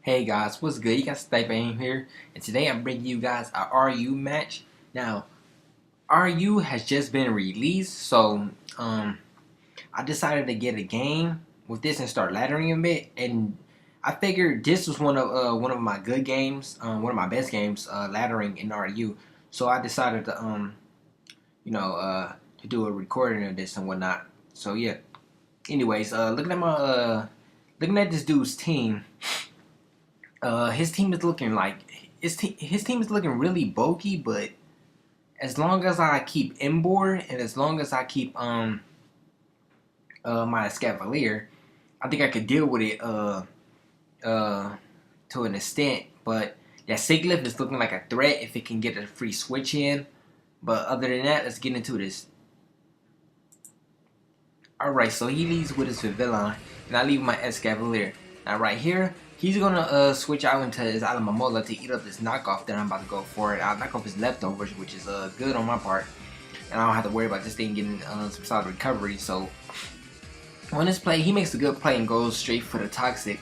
Hey guys, what's good? You got sniperaim here, and today I'm bringing you guys a RU match. Now, RU has just been released, so I decided to get a game with this and start laddering a bit. And I figured this was one of my good games, one of my best games, laddering in RU. So I decided to to do a recording of this and whatnot. So yeah. Anyways, looking at this dude's team. His team is looking like his team is looking really bulky, but as long as I keep inboard and as long as I keep my Scavalier, I think I could deal with it to an extent. But that Siglif is looking like a threat if it can get a free switch in. But other than that, let's get into this. Alright, so he leads with his Villain, and I leave my Escavalier. Now right here, he's gonna switch out into his Alamamola to eat up this knockoff that I'm about to go for. I'll knock off his leftovers, which is good on my part, and I don't have to worry about this thing getting some solid recovery. So on this play, he makes a good play and goes straight for the toxic,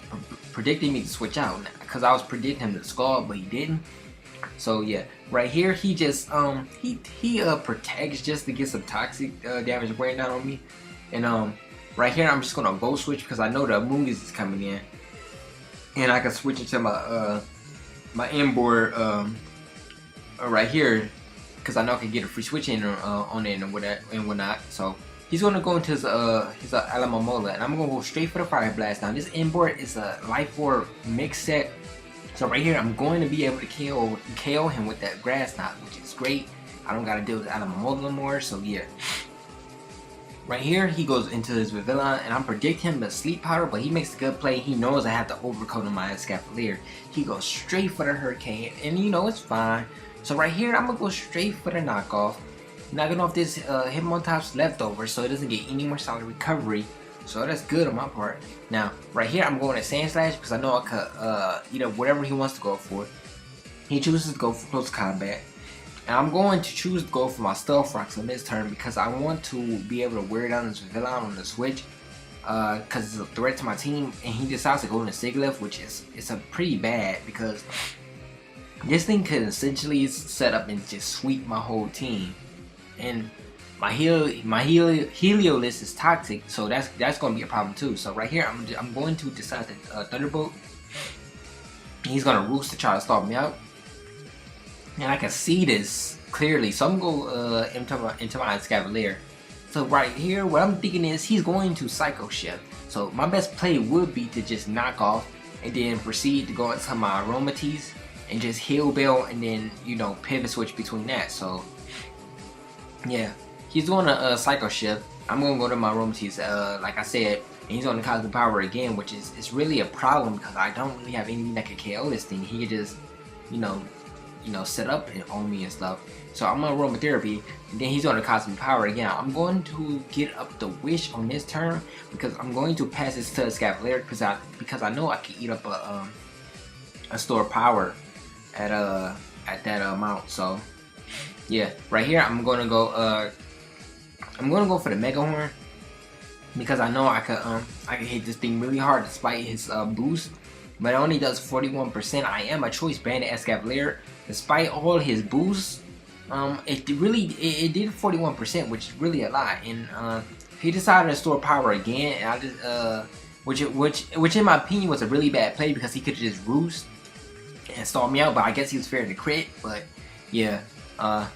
predicting me to switch out because I was predicting him to scald, but he didn't. So yeah, right here he just he protects just to get some toxic damage wearing down on me, and right here I'm just gonna go switch because I know the Mungus is coming in. And I can switch into my my inboard right here because I know I can get a free switch in on it and whatnot. So he's gonna go into his Alamamola, and I'm gonna go straight for the Fire Blast. Now this inboard is a Life Orb mix set, so right here I'm going to be able to KO him with that Grass Knot, which is great. I don't gotta deal with Alamamola no more. So yeah. Right here, he goes into his Villain, and I'm predicting him to Sleep Powder, but he makes a good play. He knows I have to overcoat on my Scavalier. He goes straight for the Hurricane, and you know, it's fine. So right here, I'm going to go straight for the knockoff. Knocking off this Hitmontop's leftover, so it doesn't get any more solid recovery. So that's good on my part. Now, right here, I'm going to Sand Slash, because I know I could, whatever he wants to go for. He chooses to go for close combat. And I'm going to choose to go for my Stealth Rocks on this turn because I want to be able to wear down this Villain on the switch because it's a threat to my team, and he decides to go into Siglif, which is a pretty bad because this thing could essentially set up and just sweep my whole team. And my Heliolisk is toxic, so that's going to be a problem too. So right here, I'm going to decide to Thunderbolt. He's going to Roost to try to stop me out. And I can see this clearly, so I'm going to go into my Scavalier. So right here, what I'm thinking is he's going to Psycho Shift. So my best play would be to just knock off and then proceed to go into my Aromatease and just Heal Bell and then, pivot switch between that. So yeah, he's going to Psycho Shift. I'm going to go to my Aromatease, like I said, and he's on the Cosmic Power again, which is really a problem because I don't really have anything that can KO this thing. He could just, set up on me and stuff. So I'm gonna Aromatherapy, and then he's on the Cosmic Power again. I'm going to get up the Wish on this turn because I'm going to pass this to the Scavalier because I know I can eat up a store power at that amount. So yeah, right here I'm gonna go for the Mega Horn because I know I can hit this thing really hard despite his boost. But it only does 41%. I am a Choice Banded Escavalier. Despite all his boosts, it did 41%, which is really a lot. And he decided to store power again, and I just which in my opinion was a really bad play because he could just roost and stall me out. But I guess he was fair to crit. But yeah, I'm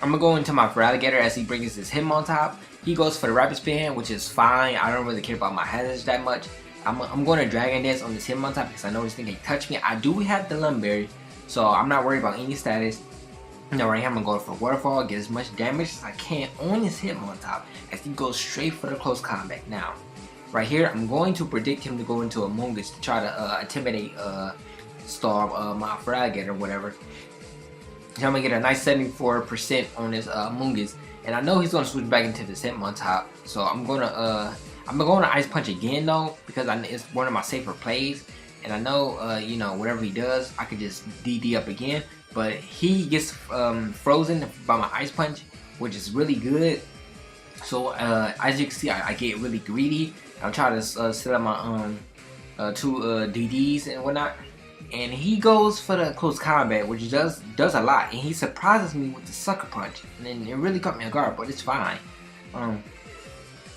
gonna go into my Feraligatr as he brings his Hitmontop. He goes for the Rapid Spin, which is fine. I don't really care about my hazards that much. I'm going to Dragon Dance on this Hitmontop because I know this thing can touch me. I do have the Lumberry, so I'm not worried about any status. Now right here I'm going to go for Waterfall, get as much damage as I can on this Hitmontop as he goes straight for the close combat. Now, right here I'm going to predict him to go into Among Us to try to intimidate Storm, my Feraligatr or whatever. So I'm going to get a nice 74% on this Among Us, and I know he's going to switch back into this Hitmontop, so I'm going to Ice Punch again though because it's one of my safer plays, and I know whatever he does I could just DD up again, but he gets frozen by my Ice Punch, which is really good. So as you can see, I get really greedy. I'm trying to set up my 2 DDs and whatnot. and he goes for the close combat, which does a lot, and he surprises me with the sucker punch, and then it really caught me off guard, but it's fine.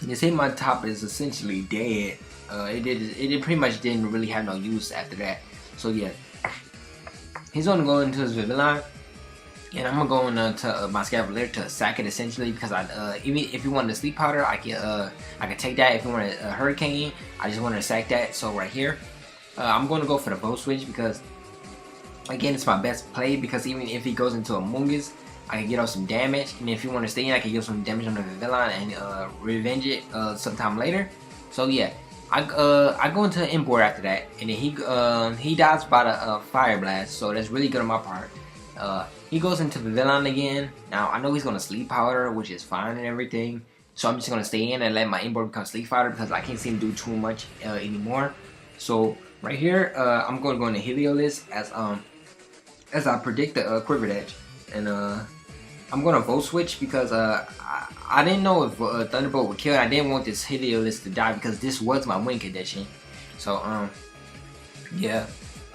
You see, my top is essentially dead. It pretty much didn't really have no use after that. So yeah, he's gonna go into his Vivillon, and I'm gonna go into my Scavalier to sack it essentially, because even if you wanted a sleep powder, I can take that. If you want a hurricane, I just wanted to sack that. So right here, I'm gonna go for the bow switch, because again, it's my best play, because even if he goes into a Mungus, I can get off some damage, and if you want to stay in, I can get some damage on the Vivillon and revenge it sometime later. So yeah, I go into import after that, and then he dies by the fire blast, so that's really good on my part. He goes into Vivillon again. Now I know he's gonna sleep powder, which is fine and everything, so I'm just gonna stay in and let my import become sleep powder, because I can't seem to do too much anymore. So right here, I'm gonna go into Heliolisk as I predict the Quiver Edge, and I'm gonna vote switch, because I didn't know if Thunderbolt would kill, and I didn't want this Heliolisk to die, because this was my win condition. So yeah,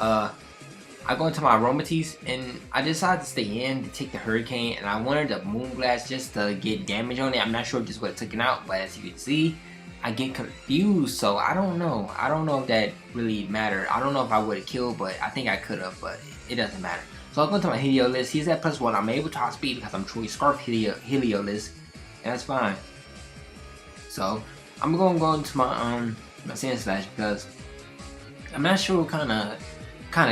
I go into my Aromatisse, and I decided to stay in to take the Hurricane, and I wanted the Moonblast just to get damage on it. I'm not sure if this would have taken out, but as you can see, I get confused, so I don't know. I don't know if that really mattered. I don't know if I would have killed, but I think I could have, but it doesn't matter. So I'll go into my Heliolisk. He's at +1. I'm able to outspeed because I'm Troy Scarf Heliolisk, and that's fine. So I'm gonna go into my my Sandslash, because I'm not sure what kind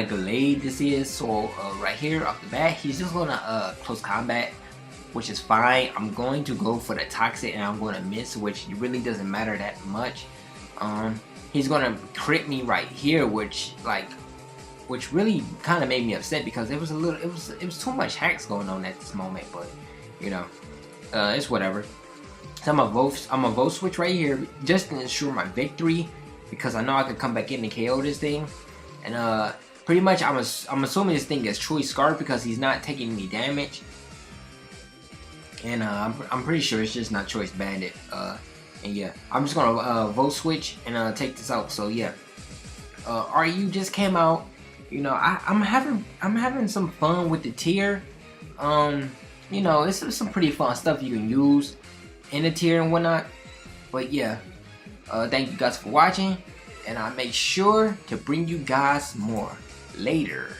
of Glade this is. So right here off the bat, he's just gonna close combat, which is fine. I'm going to go for the Toxic, and I'm going to miss, which really doesn't matter that much. He's gonna crit me right here, which really kind of made me upset, because it was too much hacks going on at this moment. But you know, it's whatever. So I'm a vote switch right here just to ensure my victory, because I know I could come back in and KO this thing. And pretty much I'm assuming this thing is Choice Scarf, because he's not taking any damage. And I'm pretty sure it's just not Choice Bandit. And yeah, I'm just gonna vote switch and take this out. So yeah, RU just came out. You know, I'm having some fun with the tier. You know, it's some pretty fun stuff you can use in the tier and whatnot. But yeah, thank you guys for watching, and I'll make sure to bring you guys more later.